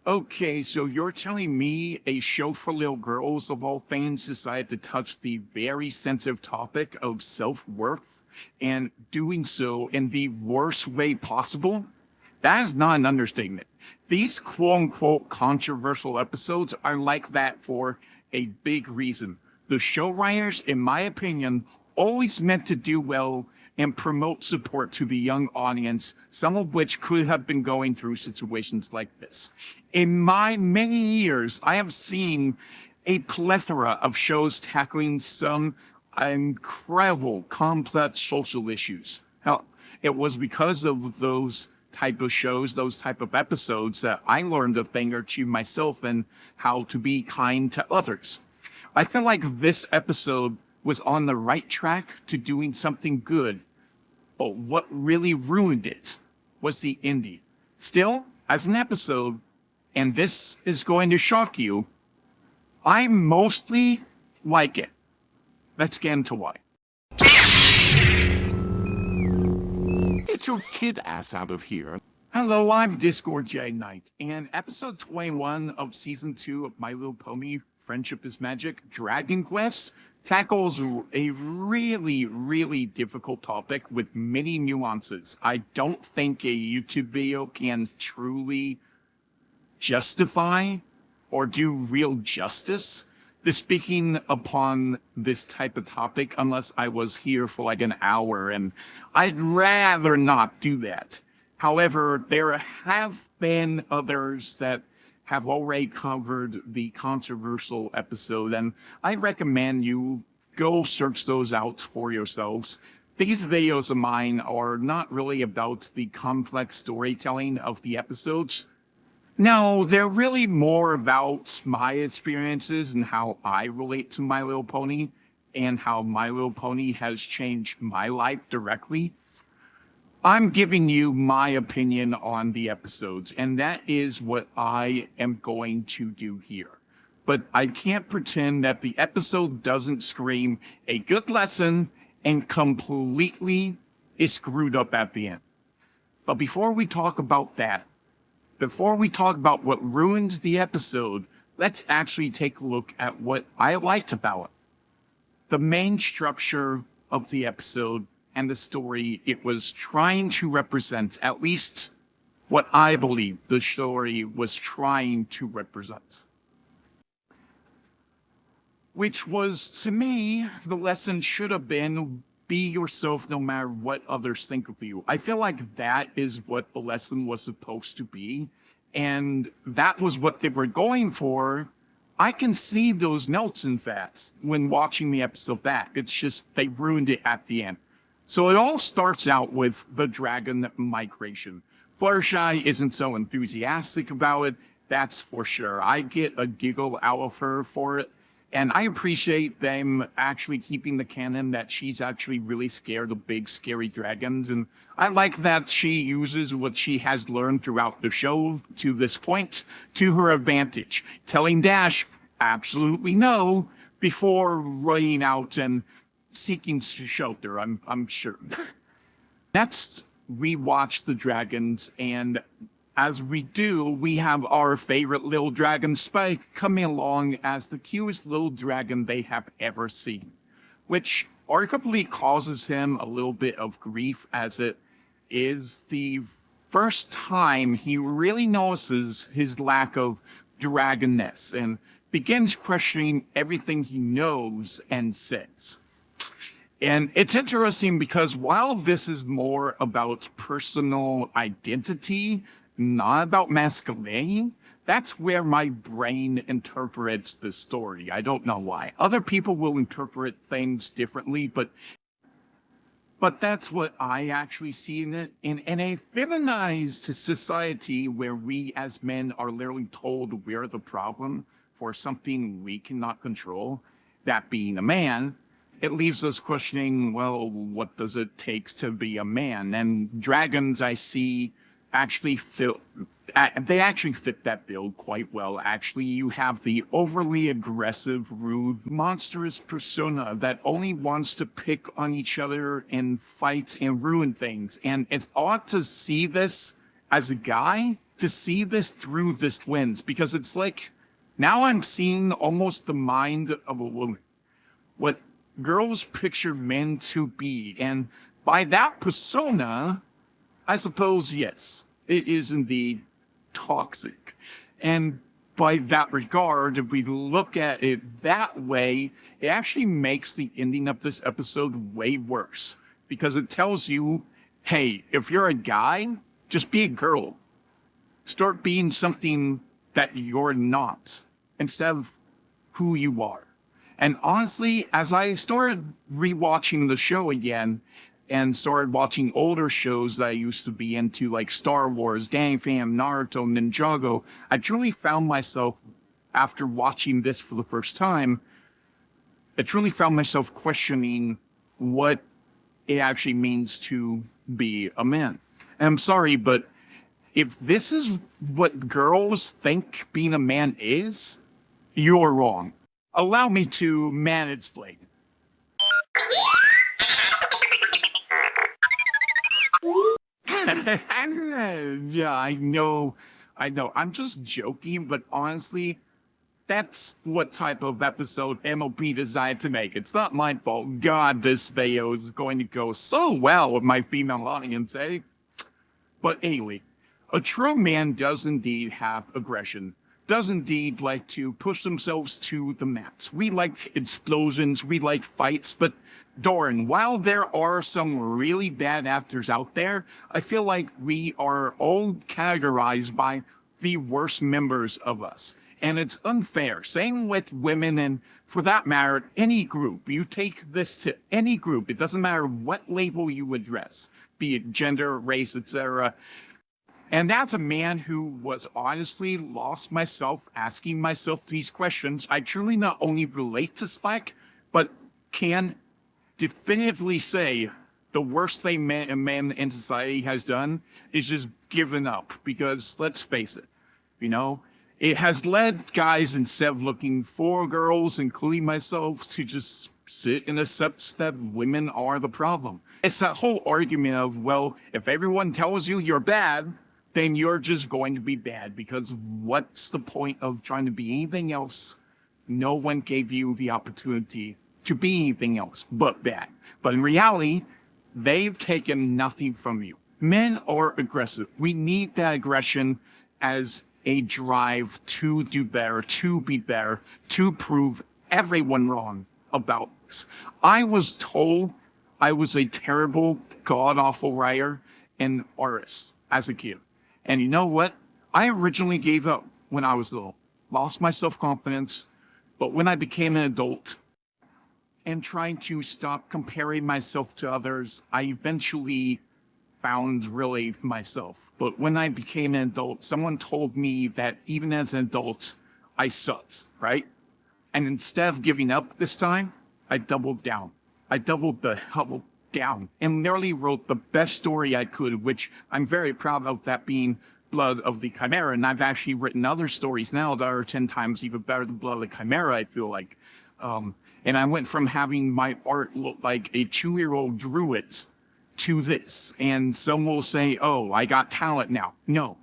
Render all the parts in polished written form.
Okay, so you're telling me a show for little girls of all things decided to touch the very sensitive topic of self-worth and doing so in the worst way possible? That is not an understatement. These quote unquote controversial episodes are like that for a big reason. The show writers, in my opinion, always meant to do well and promote support to the young audience, some of which could have been going through situations like this. In my many years, I have seen a plethora of shows tackling some incredible, complex social issues. Hell, it was because of those type of shows, those type of episodes that I learned a thing or two myself and how to be kind to others. I feel like this episode was on the right track to doing something good, but what really ruined it was the ending. Still, as an episode, and this is going to shock you, I mostly like it. Let's get into why. Get your kid ass out of here. Hello, I'm Discord J Knight, and episode 21 of season 2 of My Little Pony Friendship is Magic Dragon Quest tackles a really difficult topic with many nuances. I don't think a YouTube video can truly justify or do real justice to speaking upon this type of topic unless I was here for like an hour, and I'd rather not do that. However, there have been others that have already covered the controversial episode, and I recommend you go search those out for yourselves. These videos of mine are not really about the complex storytelling of the episodes. No, they're really more about my experiences and how I relate to My Little Pony and how My Little Pony has changed my life directly. I'm giving you my opinion on the episodes, and that is what I am going to do here. But I can't pretend that the episode doesn't scream a good lesson and completely is screwed up at the end. But before we talk about that, before we talk about what ruined the episode, let's actually take a look at what I liked about it. The main structure of the episode and the story it was trying to represent, at least what I believe the story was trying to represent. Which was, to me, the lesson should have been, be yourself no matter what others think of you. I feel like that is what the lesson was supposed to be, and that was what they were going for. I can see those notes, in fact, when watching the episode back. It's just they ruined it at the end. So it all starts out with the dragon migration. Fluttershy isn't so enthusiastic about it, that's for sure. I get a giggle out of her for it. And I appreciate them actually keeping the canon that she's actually really scared of big, scary dragons. And I like that she uses what she has learned throughout the show to this point to her advantage, telling Dash absolutely no before running out and seeking shelter, I'm sure. Next, we watch the dragons, and as we do, we have our favorite little dragon, Spike, coming along as the cutest little dragon they have ever seen, which arguably causes him a little bit of grief, as it is the first time he really notices his lack of dragonness and begins questioning everything he knows and says. And it's interesting because while this is more about personal identity, not about masculinity, that's where my brain interprets the story. I don't know why. Other people will interpret things differently, but that's what I actually see in it. In a feminized society where we as men are literally told we're the problem for something we cannot control, that being a man, it leaves us questioning, well, what does it take to be a man? And dragons, I see, actually fit that build quite well. Actually, you have the overly aggressive, rude, monstrous persona that only wants to pick on each other and fight and ruin things. And it's odd to see this as a guy to see this through this lens, because it's like now I'm seeing almost the mind of a woman, what girls picture men to be. And by that persona, I suppose, yes, it is indeed toxic. And by that regard, if we look at it that way, it actually makes the ending of this episode way worse, because it tells you, hey, if you're a guy, just be a girl. Start being something that you're not instead of who you are. And honestly, as I started rewatching the show again and started watching older shows that I used to be into, like Star Wars, Gang Fam, Naruto, Ninjago, I truly found myself, after watching this for the first time, I truly found myself questioning what it actually means to be a man. And I'm sorry, but if this is what girls think being a man is, you're wrong. Allow me to mansplain. Yeah, I know. I'm just joking, but honestly, that's what type of episode MLP decided to make. It's not my fault. God, this video is going to go so well with my female audience, eh? But anyway, a true man does indeed have aggression, does indeed like to push themselves to the max. We like explosions, we like fights, but darn, while there are some really bad actors out there, I feel like we are all categorized by the worst members of us. And it's unfair. Same with women, and for that matter, any group. You take this to any group, it doesn't matter what label you address, be it gender, race, etc. And that's a man who was honestly lost myself asking myself these questions. I truly not only relate to Slack, but can definitively say the worst thing a man in society has done is just given up. Because let's face it, it has led guys, instead of looking for girls, including myself, to just sit and accept that women are the problem. It's that whole argument of, well, if everyone tells you you're bad, then you're just going to be bad, because what's the point of trying to be anything else? No one gave you the opportunity to be anything else but bad. But in reality, they've taken nothing from you. Men are aggressive. We need that aggression as a drive to do better, to be better, to prove everyone wrong about this. I was told I was a terrible, god-awful writer and artist as a kid. And you know what? I originally gave up when I was little, lost my self-confidence. But when I became an adult and trying to stop comparing myself to others, I eventually found really myself. But when I became an adult, someone told me that even as an adult, I sucked, right? And instead of giving up this time, I doubled down. I doubled the hell down and literally wrote the best story I could, which I'm very proud of, that being Blood of the Chimera. And I've actually written other stories now that are 10 times even better than Blood of the Chimera, I feel like. And I went from having my art look like a 2-year-old drew it to this. And some will say, oh, I got talent now. No,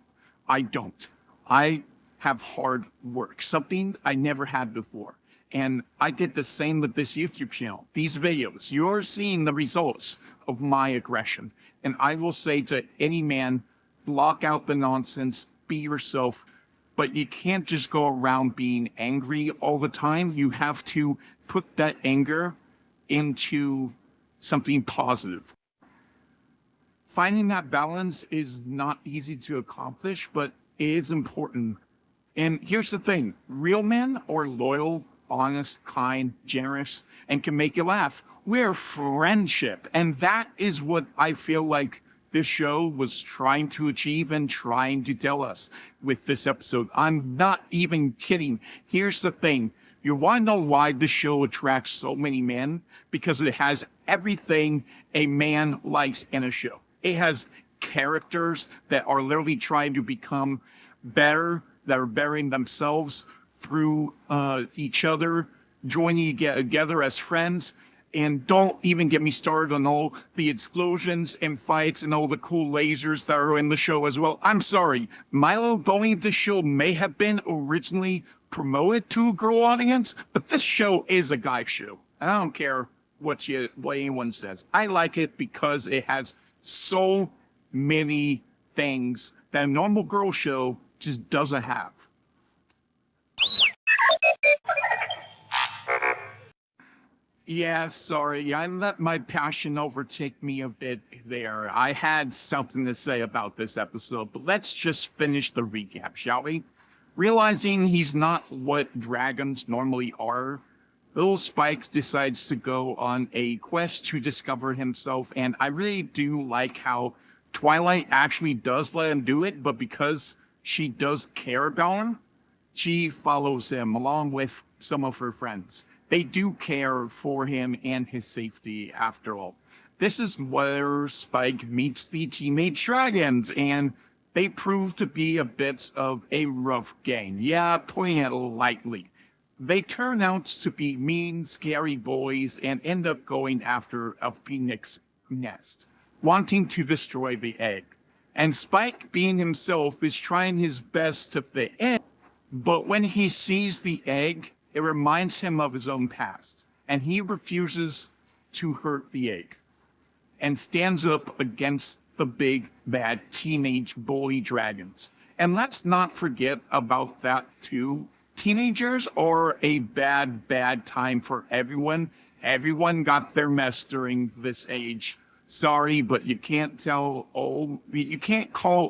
I don't. I have hard work, something I never had before. And I did the same with this YouTube channel. These videos, you're seeing the results of my aggression. And I will say to any man, block out the nonsense, be yourself. But you can't just go around being angry all the time. You have to put that anger into something positive. Finding that balance is not easy to accomplish, but it is important. And here's the thing, real men are loyal, honest, kind, generous, and can make you laugh. We're friendship. And that is what I feel like this show was trying to achieve and trying to tell us with this episode. I'm not even kidding. Here's the thing. You want to know why this show attracts so many men? Because it has everything a man likes in a show. It has characters that are literally trying to become better, that are bettering themselves through each other, joining together as friends. And don't even get me started on all the explosions and fights and all the cool lasers that are in the show as well. I'm sorry, Milo Boeing, this show may have been originally promoted to a girl audience, but this show is a guy show. I don't care what anyone says. I like it because it has so many things that a normal girl show just doesn't have. Yeah, sorry. I let my passion overtake me a bit there. I had something to say about this episode, but let's just finish the recap, shall we? Realizing he's not what dragons normally are, little Spike decides to go on a quest to discover himself, and I really do like how Twilight actually does let him do it, but because she does care about him, she follows him along with some of her friends. They do care for him and his safety after all. This is where Spike meets the teenage dragons, and they prove to be a bit of a rough gang. Yeah, putting it lightly. They turn out to be mean, scary boys and end up going after a phoenix nest, wanting to destroy the egg. And Spike, being himself, is trying his best to fit in, but when he sees the egg, it reminds him of his own past, and he refuses to hurt the egg and stands up against the big, bad teenage bully dragons. And let's not forget about that too. Teenagers are a bad, bad time for everyone. Everyone got their mess during this age. Sorry, but you can't call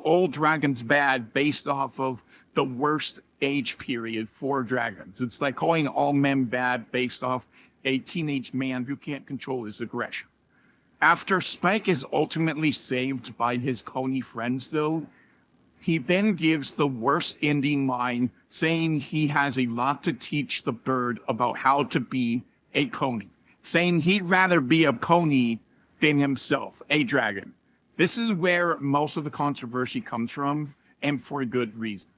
old dragons bad based off of the worst age period for dragons. It's like calling all men bad based off a teenage man who can't control his aggression. After Spike is ultimately saved by his coney friends, though, he then gives the worst ending line, saying he has a lot to teach the bird about how to be a coney, saying he'd rather be a pony than himself, a dragon. This is where most of the controversy comes from, and for good reason.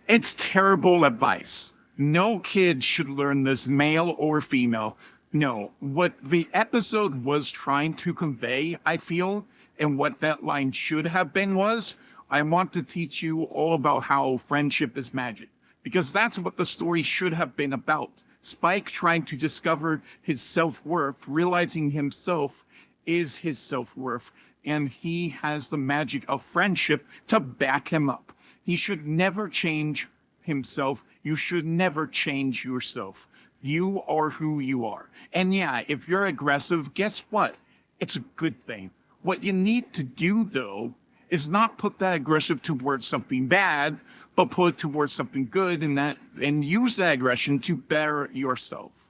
It's terrible advice. No kid should learn this, male or female. No, what the episode was trying to convey, I feel, and what that line should have been was, I want to teach you all about how friendship is magic. Because that's what the story should have been about. Spike trying to discover his self-worth, realizing himself is his self-worth, and he has the magic of friendship to back him up. He should never change himself. You should never change yourself. You are who you are. And yeah, if you're aggressive, guess what? It's a good thing. What you need to do, though, is not put that aggressive towards something bad, but put it towards something good, and use that aggression to better yourself.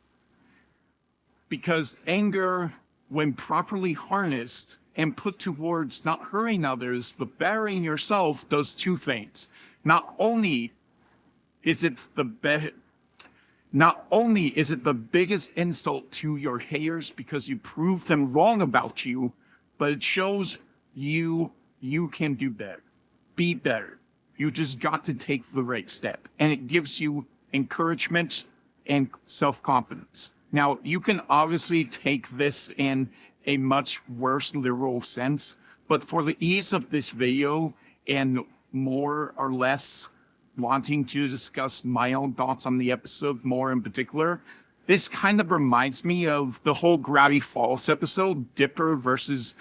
Because anger, when properly harnessed and put towards not hurting others, but bettering yourself, does two things. Not only is it the biggest insult to your haters because you prove them wrong about you, but it shows you can do better. Be better. You just got to take the right step. And it gives you encouragement and self-confidence. Now, you can obviously take this in a much worse literal sense, but for the ease of this video and more or less wanting to discuss my own thoughts on the episode more in particular, this kind of reminds me of the whole Gravity Falls episode, Dipper versus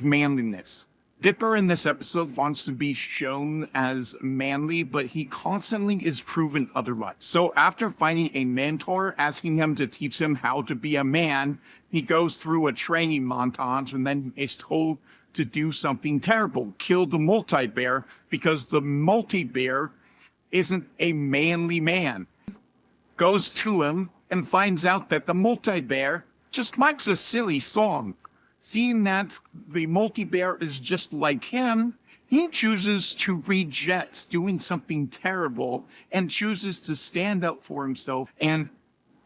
manliness. Dipper in this episode wants to be shown as manly, but he constantly is proven otherwise. So after finding a mentor asking him to teach him how to be a man, he goes through a training montage and then is told to do something terrible, kill the multi-bear, because the multi-bear isn't a manly man. Goes to him and finds out that the multi-bear just likes a silly song. Seeing that the multi-bear is just like him, he chooses to reject doing something terrible and chooses to stand up for himself. And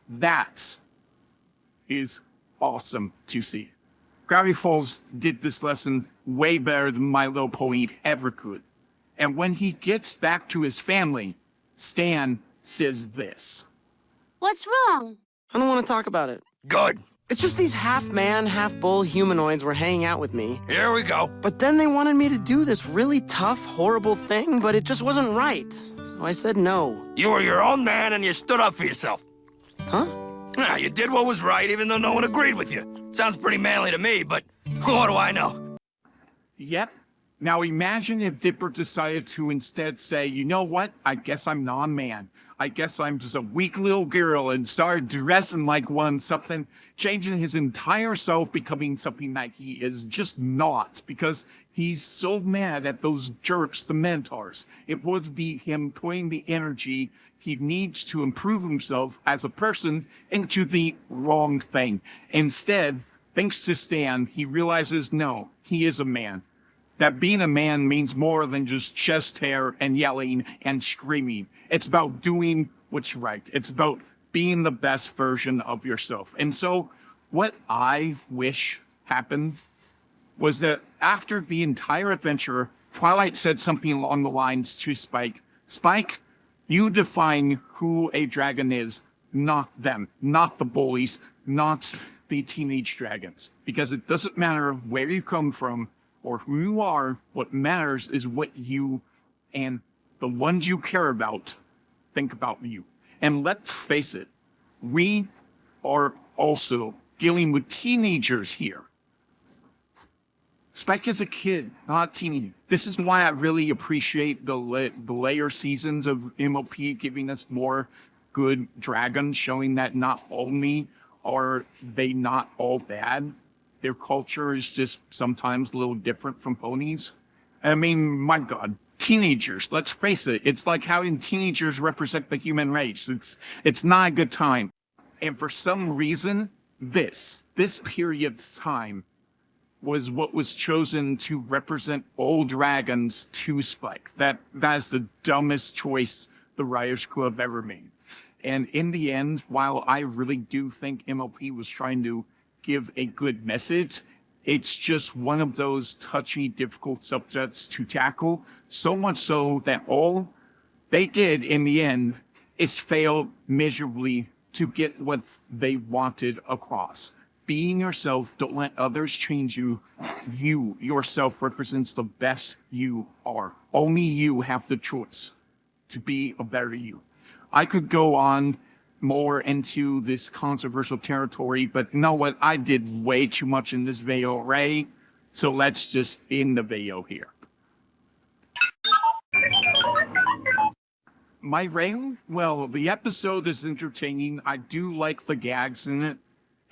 that is awesome to see. Gravity Falls did this lesson way better than My Little Pony ever could. And when he gets back to his family, Stan says this. What's wrong? I don't want to talk about it. Good. It's just these half-man, half-bull humanoids were hanging out with me. Here we go. But then they wanted me to do this really tough, horrible thing, but it just wasn't right. So I said no. You were your own man and you stood up for yourself. Huh? Yeah, you did what was right even though no one agreed with you. Sounds pretty manly to me, but what do I know? Yep. Now imagine if Dipper decided to instead say, you know what? I guess I'm non-man. I guess I'm just a weak little girl, and started dressing like one, something, changing his entire self, becoming something that he is just not, because he's so mad at those jerks, the mentors. It would be him putting the energy he needs to improve himself as a person into the wrong thing. Instead, thanks to Stan, he realizes, no, he is a man. That being a man means more than just chest hair and yelling and screaming. It's about doing what's right. It's about being the best version of yourself. And so what I wish happened was that after the entire adventure, Twilight said something along the lines to Spike, Spike, you define who a dragon is, not them, not the bullies, not the teenage dragons. Because it doesn't matter where you come from or who you are, what matters is what you and the ones you care about think about you. And let's face it, we are also dealing with teenagers here. Spike is a kid, not a teenager. This is why I really appreciate the later seasons of MLP giving us more good dragons, showing that not only are they not all bad, their culture is just sometimes a little different from ponies. I mean, my God, teenagers, let's face it. It's like having teenagers represent the human race. It's not a good time. And for some reason, this period of time was what was chosen to represent old dragons to Spike. That is the dumbest choice the writers could have ever made. And in the end, while I really do think MLP was trying to give a good message, it's just one of those touchy, difficult subjects to tackle, so much so that all they did in the end is fail miserably to get what they wanted across. Being yourself, don't let others change you. You, yourself, represents the best you are. Only you have the choice to be a better you. I could go on more into this controversial territory, but you know what? I did way too much in this video already, so let's just end the video here. My rating? Well, the episode is entertaining. I do like the gags in it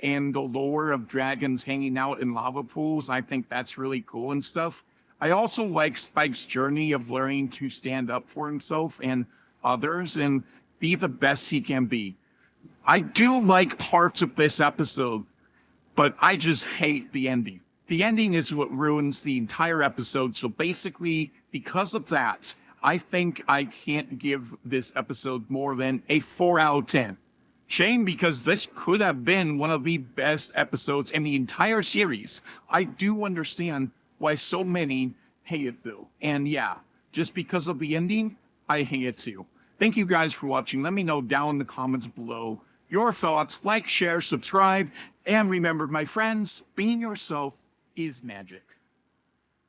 and the lore of dragons hanging out in lava pools. I think that's really cool and stuff. I also like Spike's journey of learning to stand up for himself and others and be the best he can be. I do like parts of this episode, but I just hate the ending. The ending is what ruins the entire episode. So basically, because of that, I think I can't give this episode more than a 4 out of 10. Shame, because this could have been one of the best episodes in the entire series. I do understand why so many hate it though. And yeah, just because of the ending, I hate it too. Thank you guys for watching. Let me know down in the comments below your thoughts. Like, share, subscribe, and remember, my friends, being yourself is magic.